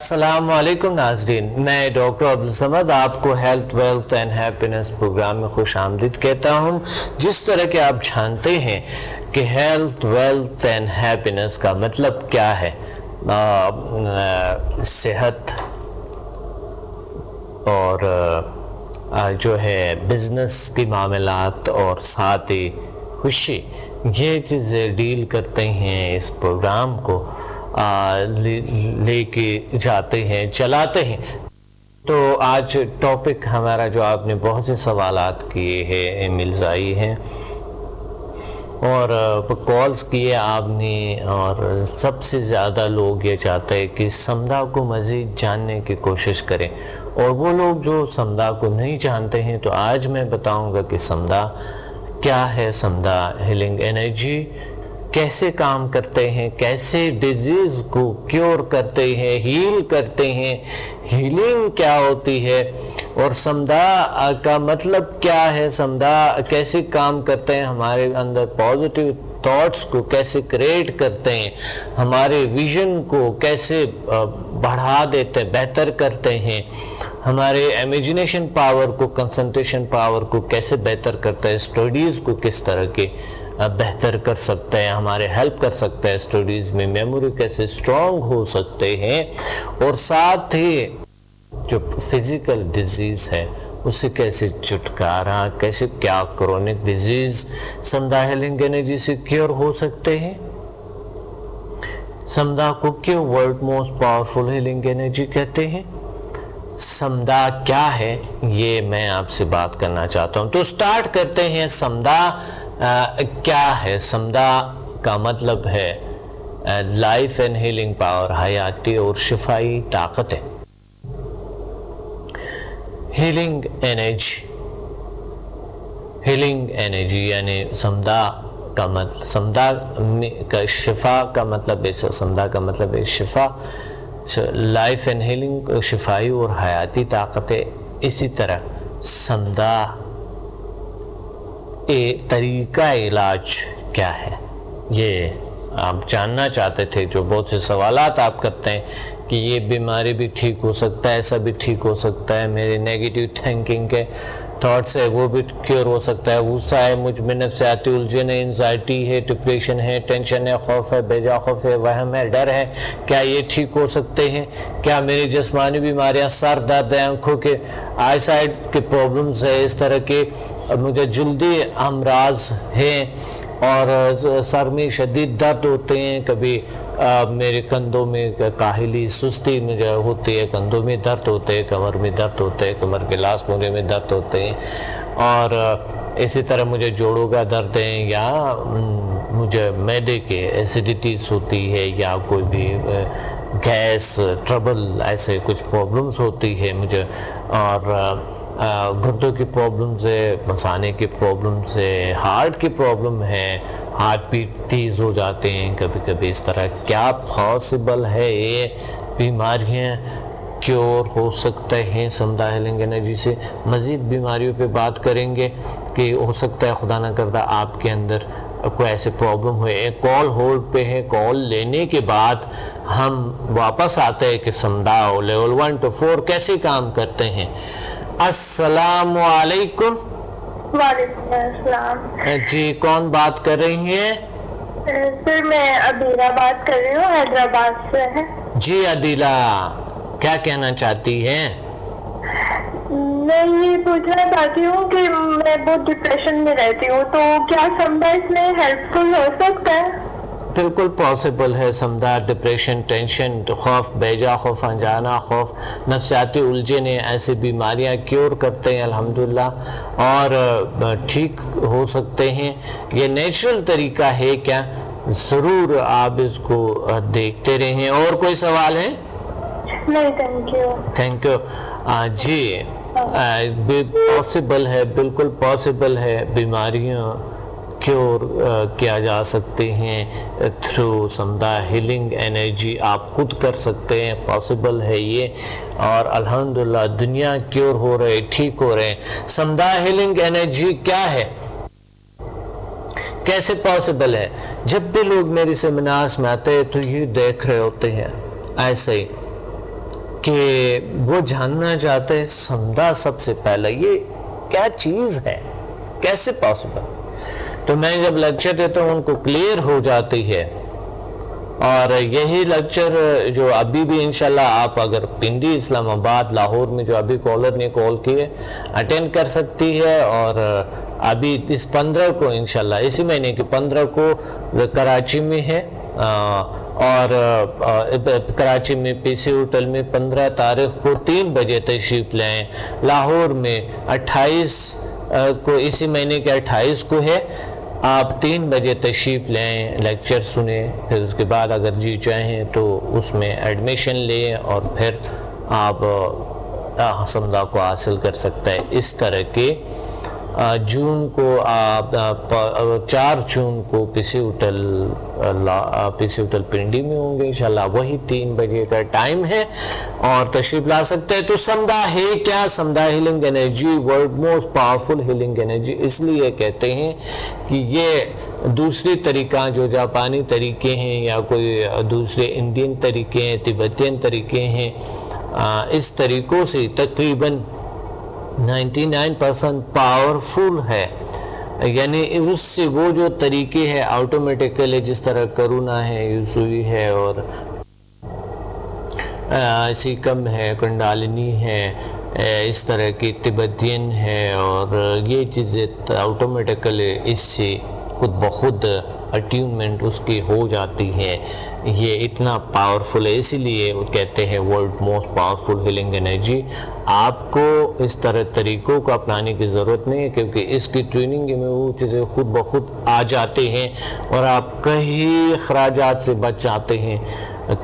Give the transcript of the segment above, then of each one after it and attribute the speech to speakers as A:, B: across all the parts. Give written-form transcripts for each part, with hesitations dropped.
A: السلام علیکم ناظرین، میں ڈاکٹر عبدالصمد آپ کو health wealth and happiness program میں خوش آمدید کہتا ہوں۔ جس طرح کہ آپ جانتے ہیں کہ ہیلتھ ویلتھ اینڈ ہیپینس کا مطلب کیا ہے، صحت اور جو ہے بزنس کی معاملات اور ساتھ ہی خوشی، یہ چیزیں ڈیل کرتے ہیں۔ اس پروگرام کو لے کے جاتے ہیں، چلاتے ہیں۔ تو آج ٹاپک ہمارا جو آپ نے بہت سے سوالات کیے ہیں، ای میلز آئی ہیں اور کالز کیے آپ نے، اور سب سے زیادہ لوگ یہ چاہتے ہیں کہ سمدھا کو مزید جاننے کی کوشش کریں، اور وہ لوگ جو سمدھا کو نہیں جانتے ہیں تو آج میں بتاؤں گا کہ سمدھا کیا ہے، سمدھا ہیلنگ انرجی کیسے کام کرتے ہیں، کیسے ڈیزیز کو کیور کرتے ہیں، ہیل کرتے ہیں، ہیلنگ کیا ہوتی ہے، اور سمدھا کا مطلب کیا ہے، سمدھا کیسے کام کرتے ہیں، ہمارے اندر پازیٹیو تھاٹس کو کیسے کریٹ کرتے ہیں، ہمارے ویژن کو کیسے بڑھا دیتے ہیں، بہتر کرتے ہیں، ہمارے امیجنیشن پاور کو، کنسنٹریشن پاور کو کیسے بہتر کرتے ہیں، اسٹڈیز کو کس طرح کے بہتر کر سکتے ہیں، ہمارے ہیلپ کر سکتے ہیں اسٹڈیز میں، میموری کیسے اسٹرانگ ہو سکتے ہیں، اور ساتھ ہی جو فزیکل ڈیزیز ہے اس سے کیسے چھٹکارا، کیسے کیا کرونک ڈیزیز سمدھا ہیلنگ انرجی سے کیور ہو سکتے ہیں۔ سمدھا کو کیوں world most powerful healing energy کہتے ہیں، سمدھا کیا ہے، یہ میں آپ سے بات کرنا چاہتا ہوں۔ تو سٹارٹ کرتے ہیں۔ سمدھا کیا ہے؟ سمدھا کا مطلب ہے لائف اینڈ ہیلنگ پاور، حیاتی اور شفائی طاقت ہے۔ ہیلنگ انرجی، ہیلنگ انرجی یعنی سمدھا کا مطلب، سمدھا کا شفا کا مطلب ہے، سمدھا کا مطلب ہے شفا، لائف اینڈ ہیلنگ شفائی اور حیاتی طاقت ہے۔ اسی طرح سمدھا طریقہ علاج کیا ہے، یہ آپ جاننا چاہتے تھے، جو بہت سے سوالات آپ کرتے ہیں کہ یہ بیماری بھی ٹھیک ہو سکتا ہے، ایسا بھی ٹھیک ہو سکتا ہے، میرے نیگیٹیو تھنکنگ کے تھاٹس ہے وہ بھی کیور ہو سکتا ہے، غصہ ہے، مجھ میں نفسیاتی الجھن ہے، انزائٹی ہے، ڈپریشن ہے، ٹینشن ہے، خوف ہے، بیجا خوف ہے، وہم ہے، ڈر ہے، کیا یہ ٹھیک ہو سکتے ہیں؟ کیا میری جسمانی بیماریاں، سر درد ہے، آنکھوں کے آئی سائٹ کے پرابلمز ہے، اس طرح کے مجھے جلدی امراض ہیں، اور سر میں شدید درد ہوتے ہیں، کبھی میرے کندھوں میں کاہلی سستی مجھے ہوتی ہے، کندھوں میں درد ہوتے ہیں، کمر میں درد ہوتے ہیں، کمر کے لاس پونے میں درد ہوتے ہیں، اور اسی طرح مجھے جوڑوں کا درد ہے، یا مجھے معدے کے ایسیڈیٹیز ہوتی ہے، یا کوئی بھی گیس ٹربل، ایسے کچھ پرابلمز ہوتی ہے مجھے، اور گردوں کی پرابلمز ہے، مثانے کی پرابلمز ہے، ہارٹ کی پرابلم ہے، ہارٹ بیٹ تیز ہو جاتے ہیں کبھی کبھی، اس طرح کیا پاسبل ہے یہ بیماریاں کیور ہو سکتے ہیں سمدھا ہیلنگ انرجی سے؟ مزید بیماریوں پہ بات کریں گے کہ ہو سکتا ہے خدا نہ کردہ آپ کے اندر کوئی ایسے پرابلم ہوئے۔ ایک کال ہولڈ پہ ہے، کال لینے کے بعد ہم واپس آتے ہیں کہ سمدھا لیول 1 to 4 کیسے کام کرتے ہیں۔ السلام علیکم۔
B: وعلیکم السلام۔
A: جی کون بات کر رہی ہیں؟
B: سر میں عدیلہ بات کر رہی ہوں، حیدرآباد سے ہے۔
A: جی عدیلہ، کیا کہنا چاہتی ہیں؟
B: میں یہ پوچھنا چاہتی ہوں کہ میں بہت ڈپریشن میں رہتی ہوں، تو کیا سمدھا اس میں ہیلپ فل ہو سکتا ہے؟
A: بالکل پاسبل ہے۔ سمدھا ڈپریشن، ٹینشن، خوف، بیجا خوف، انجانا خوف، نفسیاتی الجھنیں، ایسی بیماریاں کیور کرتے ہیں الحمدللہ، اور ٹھیک ہو سکتے ہیں۔ یہ نیچرل طریقہ ہے کیا؟ ضرور آپ اس کو دیکھتے رہیں۔ اور کوئی سوال ہے؟
B: نہیں، تھینک یو۔
A: Thank you. جی پاسبل ہے، بالکل پاسبل ہے، بیماریاں کیور کیا جا سکتے ہیں تھرو سمدھا ہیلنگ انرجی، آپ خود کر سکتے ہیں، پاسبل ہے یہ، اور الحمدللہ دنیا کیور ہو رہے، ٹھیک ہو رہے ہیں۔ سمدھا ہیلنگ انرجی کیا ہے، کیسے پاسبل ہے؟ جب بھی لوگ میری سیمینارز میں آتے ہیں تو یہ دیکھ رہے ہوتے ہیں ایسے ہی کہ وہ جاننا چاہتے ہیں سمدھا سب سے پہلے یہ کیا چیز ہے، کیسے پاسبل. تو میں جب لیکچر دیتا ہوں ان کو کلیئر ہو جاتی ہے. اور یہی لیکچر جو ابھی بھی انشاءاللہ آپ اگر پنڈی، اسلام آباد، لاہور میں جو ابھی کالر نے کال کیے اٹینڈ کر سکتی ہے. اور ابھی اس 15 کو انشاءاللہ اسی مہینے کے 15 کو کراچی میں ہے، اور کراچی میں پی سی ہوٹل میں 15 تاریخ کو 3 بجے تشریف لائیں. لاہور میں 28 کو، اسی مہینے کے 28 کو ہے، آپ 3 بجے تشریف لیں، لیکچر سنیں. پھر اس کے بعد اگر جی چاہیں تو اس میں ایڈمیشن لیں اور پھر آپ سمدھا کو حاصل کر سکتے ہیں. اس طرح کے جون کو آپ 4 جون کو پی سی ہوٹل پنڈی میں ہوں گے انشاءاللہ. وہی 3 بجے کا ٹائم ہے اور تشریف لا سکتے ہیں. تو سمدھا ہے کیا؟ سمدھا healing energy, world most powerful healing energy. اس لیے کہتے ہیں کہ یہ دوسری طریقہ جو جاپانی طریقے ہیں یا کوئی دوسرے انڈین طریقے ہیں، تبتین طریقے ہیں، اس طریقوں سے تقریباً 99% پاورفل ہے. یعنی اس سے وہ جو طریقے ہیں آٹومیٹیکلی، جس طرح کرونا ہے، یوسوئی ہے، اور سیکم ہے، کنڈالنی ہے، اس طرح کی تبتین ہے، اور یہ چیزیں آٹومیٹیکلی اس سے خود بخود اٹیونمنٹ اس کی ہو جاتی ہے. یہ اتنا پاورفل ہے، اسی لیے وہ کہتے ہیں world most powerful healing energy. آپ کو اس طرح طریقوں کو اپنانے کی ضرورت نہیں ہے، کیونکہ اس کی ٹریننگ میں وہ چیزیں خود بخود آ جاتے ہیں اور آپ کئی اخراجات سے بچ جاتے ہیں،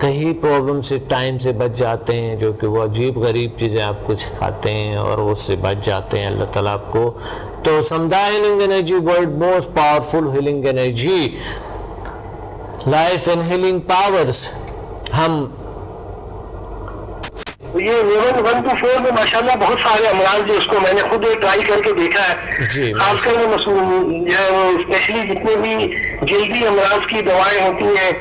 A: کئی پرابلم سے ٹائم سے بچ جاتے ہیں، جو کہ وہ عجیب غریب چیزیں آپ کو سکھاتے ہیں اور اس سے بچ جاتے ہیں. اللہ تعالیٰ آپ کو. تو سمدھا healing energy, world most powerful healing energy, life and healing powers. ہم
C: یہ لیول 1 to 4 میں ماشاءاللہ بہت سارے امراض جو اس کو میں نے خود ٹرائی کر کے دیکھا ہے، خاص کر وہ اسپیشلی جتنے بھی جلدی امراض کی دوائیں ہوتی ہیں،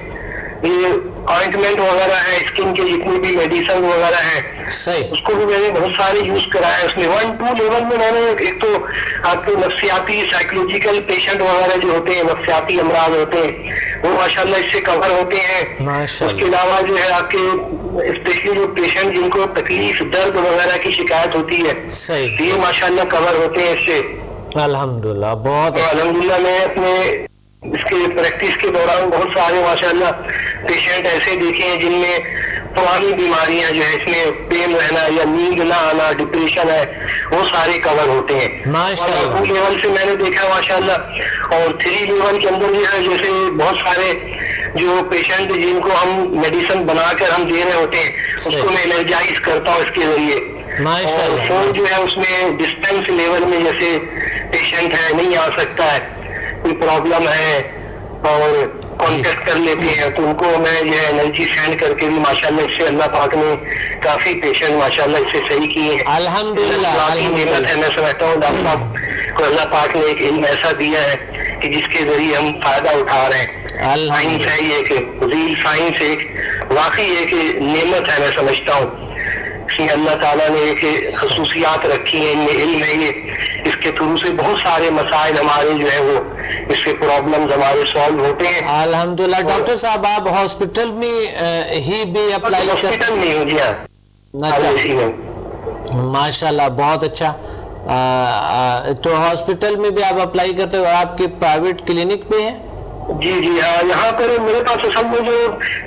C: یہ آئنٹمنٹ وغیرہ ہے، اسکن کے جتنے بھی میڈیسن وغیرہ ہیں، اس کو بھی میں نے بہت سارے یوز کرایا ہے. اس میں 1-2 لیول میں میں نے ایک تو آپ کے نفسیاتی سائیکولوجیکل پیشنٹ وغیرہ جو ہوتے ہیں، نفسیاتی امراض ہوتے ہیں، وہ ماشاءاللہ اس سے کور ہوتے ہیں. اس کے علاوہ جو ہے آپ کے اسپیشلی جو پیشنٹ جن کو تکلیف، درد وغیرہ کی شکایت ہوتی ہے، یہ ماشاءاللہ کور ہوتے ہیں اس سے.
A: الحمدللہ بہت
C: الحمدللہ. میں اپنے اس کے پریکٹس کے دوران بہت سارے ماشاءاللہ پیشنٹ ایسے دیکھے ہیں جن میں پرانی بیماریاں جو ہے، اس میں پین رہنا یا نیند نہ آنا، ڈپریشن ہے، وہ سارے کور ہوتے ہیں. اور 2 لیول سے میں نے دیکھا ماشاءاللہ. اور 3 لیول کے اندر جو ہے جیسے بہت سارے جو پیشنٹ جن کو ہم میڈیسن بنا کر ہم دے رہے ہوتے ہیں، اس کو میں انرجائز کرتا ہوں اس کے ذریعے. اور 4 جو ہے اس میں ڈسٹینس لیول میں جیسے پیشنٹ ہے نہیں آ سکتا ہے، کوئی پرابلم ہے اور کانٹیکٹ کر لیتے ہیں، تو ان کو میں یہ انرجی سینڈ کر کے بھی ماشاءاللہ اس سے اللہ پاک نے کافی پیشنٹ ماشاءاللہ اس سے صحیح کیے ہیں.
A: الحمدللہ.
C: نعمت ہے. میں سمجھتا ہوں ڈاکٹر صاحب کو اللہ پاک نے ایک علم ایسا دیا ہے کہ جس کے ذریعے ہم فائدہ اٹھا رہے ہیں. سائنس ہے یہ کہ ریل سائنس ایک واقعی ایک نعمت ہے. میں سمجھتا ہوں اس میں اللہ تعالیٰ نے ایک خصوصیات رکھی ہیں، ان میں علم ہے یہ. اس کے تھرو سے بہت سارے مسائل ہمارے جو ہے وہ اس سے پرابلمز ہمارے سالو ہوتے ہیں.
A: الحمدللہ. ڈاکٹر صاحب آپ ہاسپٹل میں ہی بھی اپلائی کرتے ہیں؟
C: ہاسپٹل میں ہوں جی ہاں.
A: ماشاءاللہ بہت اچھا. تو ہاسپٹل میں بھی آپ اپلائی کرتے ہو؟ آپ کے پرائیویٹ کلینک پہ ہے؟
C: جی جی ہاں. یہاں پر میرے پاس اصل میں جو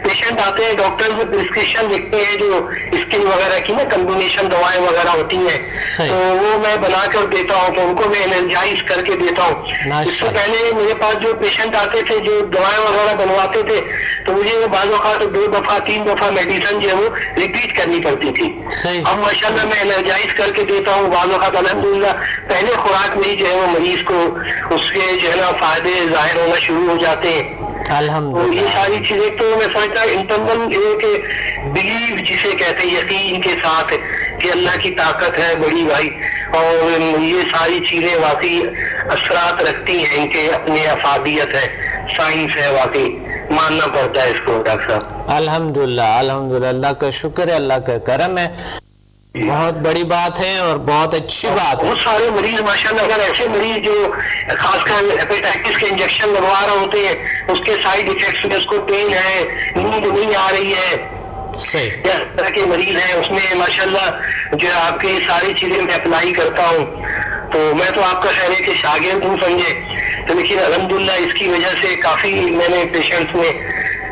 C: پیشنٹ آتے ہیں، ڈاکٹر جو پرسکرپشن لکھتے ہیں جو اسکن وغیرہ کی نا کمبینیشن دوائیں وغیرہ ہوتی ہیں، تو وہ میں بنا کر دیتا ہوں، تو ان کو میں انرجائز کر کے دیتا ہوں. اس سے پہلے میرے پاس جو پیشنٹ آتے تھے جو دوائیں وغیرہ بنواتے تھے، تو مجھے وہ بعض اوقات 2 دفعہ 3 دفعہ میڈیسن جو ہے وہ ریپیٹ کرنی پڑتی تھی. اب ماشاءاللہ میں انرجائز کر کے دیتا ہوں. بعض اوقات الحمدللہ پہلے خوراک میں ہی جو ہے وہ مریض کو اس کے جو ہے نا فائدے ظاہر ہونا شروع ہو جاتے ہیں.
A: الحمدللہ.
C: یہ ساری چیزیں تو میں سمجھتا ہوں انٹرنل ایک بلیو جسے کہتے ہیں، یقین کے ساتھ کہ اللہ کی طاقت ہے بڑی بھائی، اور یہ ساری چیزیں واقعی اثرات رکھتی ہیں، ان کے اپنے افادیت ہے، سائنس ہے، واقعی ماننا پڑتا ہے اس کو ڈاکٹر صاحب.
A: الحمدللہ الحمدللہ، اللہ کا شکر ہے، اللہ کا کرم ہے، بہت بڑی بات ہے اور بہت اچھی بات ہے۔
C: بہت سارے مریض ماشاءاللہ، اگر ایسے مریض جو خاص کر ہیپیٹائٹس کے انجیکشن لگوا رہے ہوتے ہیں، اس کے سائیڈ افیکٹس میں اس کو پین ہے، نیند نہیں آ رہی ہے،
A: صحیح،
C: اس طرح کے مریض ہیں، اس میں ماشاءاللہ جو ہے آپ کی ساری چیزیں میں اپلائی کرتا ہوں، تو میں تو آپ کا خیر ہے کہ شاگرد ہوں سمجھے، تو لیکن الحمدللہ اس کی وجہ سے کافی میں نے پیشنٹس میں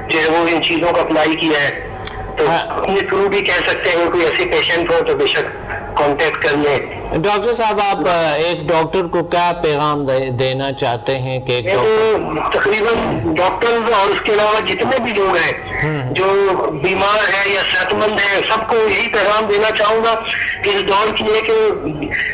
C: جو ہے وہ ان چیزوں کو اپلائی کیا ہے، تو اپنے تھرو بھی کہہ سکتے ہیں کوئی ایسے پیشنٹ ہو تو بے شک کانٹیکٹ کر لیں۔
A: ڈاکٹر صاحب آپ ایک ڈاکٹر کو کیا پیغام دینا چاہتے ہیں کہ ایک
C: تقریباً ڈاکٹر اور اس کے علاوہ جتنے بھی لوگ ہیں جو بیمار ہیں یا صحت مند ہیں، سب کو یہی پیغام دینا چاہوں گا کہ اس دور کی ایک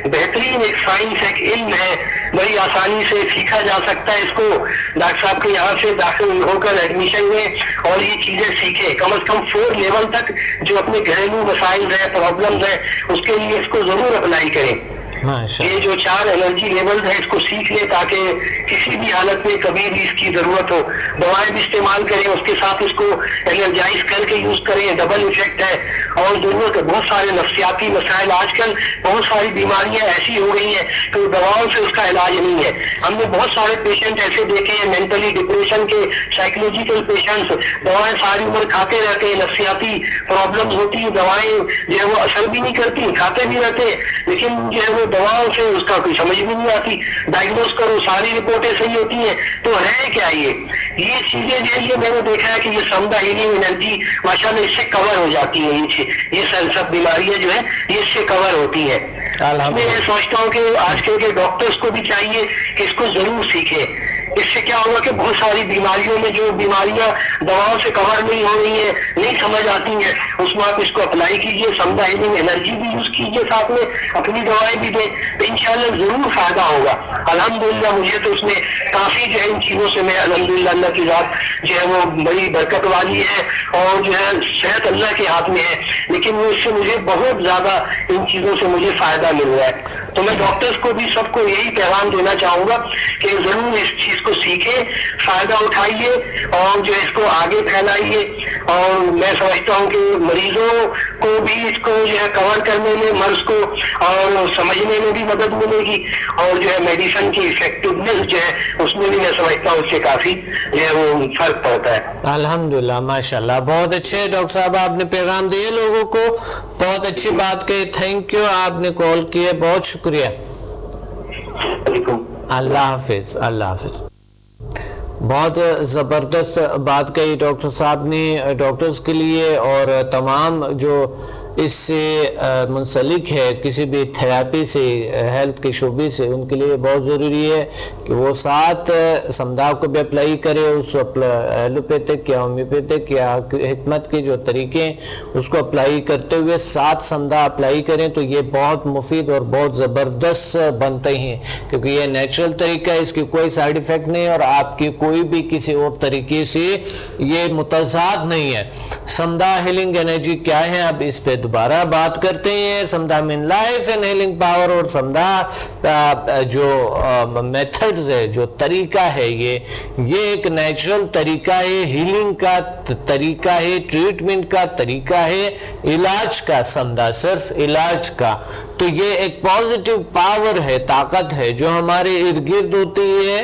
C: بہترین ایک سائنس، ایک علم ہے، بڑی آسانی سے سیکھا جا سکتا ہے، اس کو ڈاکٹر صاحب کے یہاں سے داخل ہو کر ایڈمیشن لیں اور یہ چیزیں سیکھیں، کم از کم 4 لیول تک جو اپنے گھریلو مسائل ہیں، پرابلمز ہیں، اس کے لیے اس کو ضرور اپلائی کریں۔ یہ جو 4 انرجی لیول ہیں اس کو سیکھ لیں تاکہ کسی بھی حالت میں کبھی بھی اس کی ضرورت ہو، دوائیں بھی استعمال کریں، اس کے ساتھ اس کو انرجائز کر کے یوز کریں، ڈبل ایفیکٹ ہے، اور ضرورت ہے بہت سارے نفسیاتی مسائل، آج کل بہت ساری بیماریاں ایسی ہو گئی ہیں کہ دواؤں سے اس کا علاج نہیں ہے۔ ہم نے بہت سارے پیشنٹ ایسے دیکھے ہیں مینٹلی ڈپریشن کے، سائیکولوجیکل پیشنٹس، دوائیں ساری عمر کھاتے رہتے ہیں، نفسیاتی پرابلمز ہوتی ہیں، دوائیں جو ہے وہ اثر بھی نہیں کرتی، کھاتے بھی رہتے ہیں، لیکن جو ہے وہ دواؤں سے اس کا کوئی سمجھ بھی نہیں آتی، ڈائگنوز کرو ساری رپورٹیں صحیح ہوتی ہیں، تو ہے کیا یہ چیزیں جو ہے یہ میں نے دیکھا ہے کہ یہ سمدہ ہیلنگ انرجی ماشاءاللہ اس سے کور ہو جاتی ہے، یہ سب بیماریاں جو ہیں یہ اس سے کور ہوتی ہیں۔ میں سوچتا ہوں کہ آج کل کے ڈاکٹرز کو بھی چاہیے کہ اس کو ضرور سیکھیں، اس سے کیا ہوگا کہ بہت ساری بیماریوں میں جو بیماریاں دواؤں سے کور نہیں ہو رہی ہیں، نہیں سمجھ آتی ہیں، اس میں آپ اس کو اپلائی کیجئے، سمدہ ہیلنگ انرجی بھی یوز کیجئے، ساتھ میں اپنی دوائیں بھی دیں، تو انشاءاللہ ضرور فائدہ ہوگا۔ الحمدللہ مجھے تو اس میں کافی جو ہے ان چیزوں سے میں الحمدللہ اللہ کی ذات جو ہے وہ بڑی برکت والی ہے، اور جو ہے صحت اللہ کے ہاتھ میں ہے، لیکن وہ اس سے مجھے بہت زیادہ ان چیزوں سے مجھے فائدہ مل رہا ہے۔ تو میں ڈاکٹرز کو بھی سب کو یہی پیغام دینا چاہوں گا کہ ضرور اس چیز کو سیکھیں، فائدہ اٹھائیے اور جو اس کو آگے پھیلائیے، اور میں سمجھتا ہوں کہ مریضوں کو بھی اس کو جو ہے کور کرنے میں، مرض کو اور سمجھنے میں بھی مدد ملے گی، اور جو ہے میڈیسن کی افیکٹونیس جو ہے اس میں بھی میں سمجھتا ہوں اس سے کافی جو ہے وہ فرق پڑتا ہے۔
A: الحمدللہ ماشاءاللہ، بہت اچھے ڈاکٹر صاحب آپ نے پیغام دیے لوگوں کو، بہت اچھی بات کہی، تھینک یو، آپ نے کال کیے، بہت شکریہ، اللہ حافظ، اللہ حافظ۔ بہت زبردست بات کہی ڈاکٹر صاحب نے ڈاکٹرز کے لیے، اور تمام جو اس سے منسلک ہے کسی بھی تھراپی سے، ہیلتھ کے شعبے سے، ان کے لیے بہت ضروری ہے کہ وہ ساتھ سمدھا کو بھی اپلائی کرے، اس ایلوپیتھک یا ہومیوپیتھک یا حکمت کے جو طریقے ہیں اس کو اپلائی کرتے ہوئے ساتھ سمدھا اپلائی کریں، تو یہ بہت مفید اور بہت زبردست بنتے ہیں، کیونکہ یہ نیچرل طریقہ ہے، اس کی کوئی سائیڈ ایفیکٹ نہیں، اور آپ کی کوئی بھی کسی اور طریقے سے یہ متضاد نہیں ہے۔ سمدھا ہیلنگ انرجی کیا ہے، اب اس پہ دوبارہ بات کرتے ہیں۔ سمدھا مین لائف اینڈ ہیلنگ پاور، اور سمدھا جو میتھڈز ہے، جو طریقہ ہے، یہ ایک نیچرل طریقہ ہے، ہیلنگ کا طریقہ ہے، ٹریٹمنٹ کا طریقہ ہے، علاج کا، سمدھا صرف علاج کا۔ تو یہ ایک پازیٹیو پاور ہے، طاقت ہے جو ہمارے ارد گرد ہوتی ہے،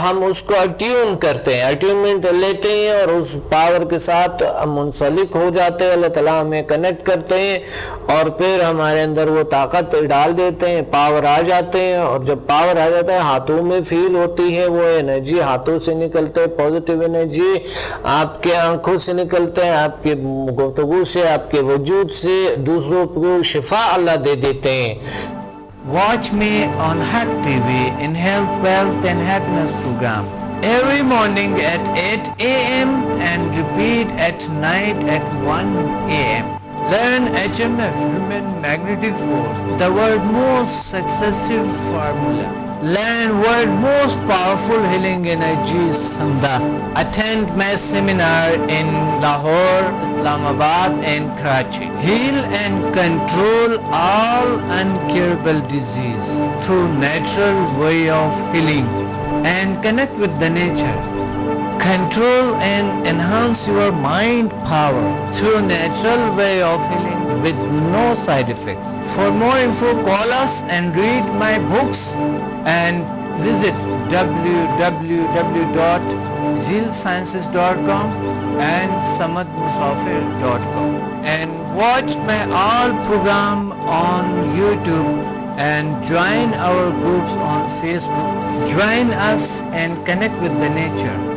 A: ہم اس کو اٹیون کرتے ہیں، اٹیونمنٹ لیتے ہیں اور اس پاور کے ساتھ منسلک ہو جاتے ہیں، اللہ تعالیٰ ہمیں کنیکٹ کرتے ہیں اور پھر ہمارے اندر وہ طاقت ڈال دیتے ہیں، پاور آ جاتے ہیں، اور جب پاور آ جاتا ہے ہاتھوں میں فیل ہوتی ہے، وہ انرجی ہاتھوں سے نکلتے ہیں، پازیٹیو انرجی آپ کے آنکھوں سے نکلتے ہیں، آپ کے گفتگو سے، آپ کے وجود سے دوسروں کو شفا اللہ دے دیتے ہیں۔
D: Watch me on Hack TV in Health, Wealth and Happiness program every morning at 8 a.m. and repeat at night at 1 a.m. Learn HMF, Human Magnetic Force, the world's most successful formula. Learn world's most powerful healing energies, Samdha. Attend my seminar in Lahore, Islamabad and Karachi. Heal and control all incurable disease through natural way of healing and connect with the nature. control and enhance your mind power through natural way of healing with no side effects. For more info, call us and read my books and visit www.zealsciences.com and samadmusafir.com and watch my all program on YouTube and join our groups on Facebook. Join us and connect with the nature.